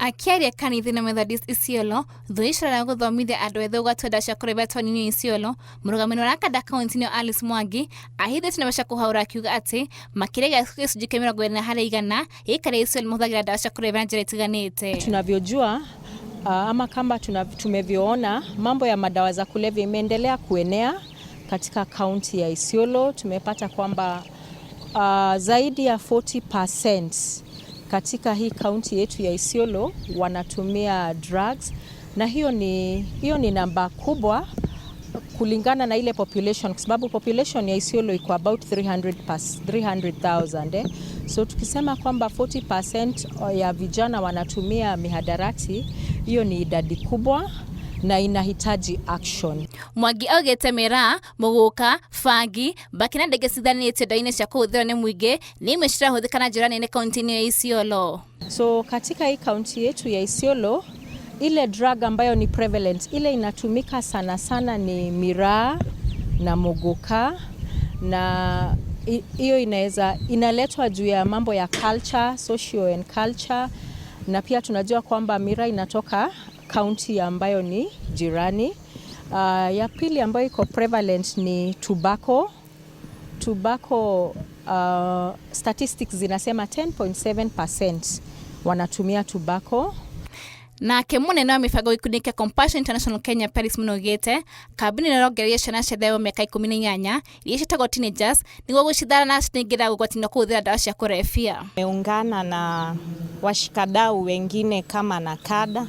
Akiaria kanitha Methodist Isiolo, thuishara na guthomithia andu ethĩ gatwenda cia kurebia toni-inĩ Isiolo, mũrũgamĩrĩri wa Kanda County Alice Mwangi ahithĩte nĩ maca kũhaũra akiuga atĩ makĩria gĩcunjĩ kĩa 40% gĩikare Isiolo mahũthagĩra ndawa cia kurebia na njĩra itiganĩte. Tunavyojua ama kama tumevyoona, mambo ya madawa za kulevya imeendelea kuenea katika kaunti ya Isiolo. Tumepata kwamba zaidi ya 40% katika hii kaunti yetu ya Isiolo wanatumia drugs, na hiyo ni namba kubwa kulingana na ile population, kwa sababu population ya Isiolo iko about 300,000. So tukisema kwamba 40% ya vijana wanatumia mihadarati, hiyo ni idadi kubwa na inahitaji action. Mwangi augĩte mĩraa, mũgũka, bangi, mbaki na ndege cithanĩtio ndawa-inĩ cia kũhũthĩrwo nĩ mũingĩ nĩ imwe cirahũthĩka na njĩra nene kaunti-inĩ ya Isiolo. So katika hii kaunti yetu ya Isiolo, ile drug ambayo ni prevalent, ile inatumika sana sana ni miraa na muguka, na hiyo inaletwa juu ya mambo ya culture, social and culture, na pia tunajua kwamba miraa inatoka kaunti ambayo ni jirani. Ya pili ambayo iko prevalent ni tobacco. Tobacco statistics zinasema 10.7% wanatumia tobacco. Nake mũnene wa mĩbango gĩkundi kĩa Compassion International Kenya Paris Munogete, kambuni ĩrongereire ciana cia thĩ wa mĩaka 18 iria ciĩtagwo teenagers nĩguo gũcithara na cingĩra kũgwatanio kũhũthĩra ndawa cia kũrebia. Meungana na washikadau wengine kama NACADA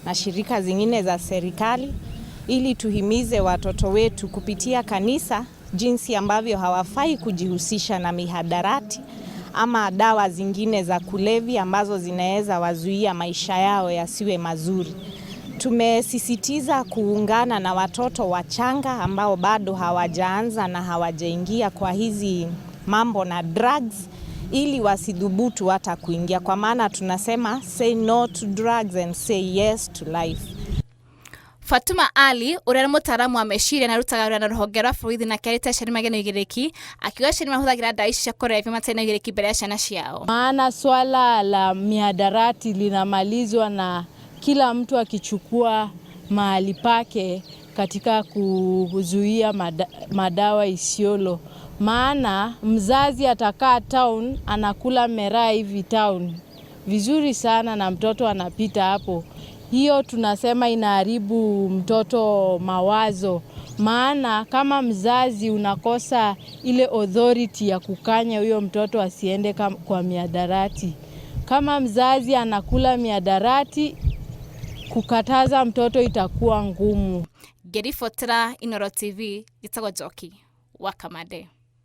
na shirika zingine za serikali ili tuhimize watoto wetu kupitia kanisa jinsi ambavyo hawafai kujihusisha na mihadarati ama dawa zingine za kulevya ambazo zinaweza wazuia maisha yao yasiwe mazuri. Tumesisitiza kuungana na watoto wachanga ambao bado hawajaanza na hawajaingia kwa hizi mambo na drugs ili wasidhubutu hata kuingia, kwa maana tunasema say no to drugs and say yes to life. Fatuma Ali, ũrĩa nĩ mũtaaramu wa meciria na rutaga wĩra na rũhonge rwa borithi na kĩarĩte ciana magĩa na ũigĩrĩki, akiuga ciana mahũthagĩra ndawa ici cia kũrebia matarĩ na ũigĩrĩki mbere ya ciana ciao. Maana swala la mihadarati linamalizwa na kila mtu akichukua mahali pake katika kuzuia madawa Isiolo. Maana mzazi atakaa town anakula miraa hivi town vizuri sana na mtoto anapita hapo. Hiyo tunasema inaharibu mtoto mawazo. Maana kama mzazi unakosa ile authority ya kukanya huyo mtoto asiende kwa mihadarati. Kama mzazi anakula mihadarati, kukataza mtoto itakuwa ngumu. Geri Fotera, Inooro TV, Gĩtago Njoki, Wakamade.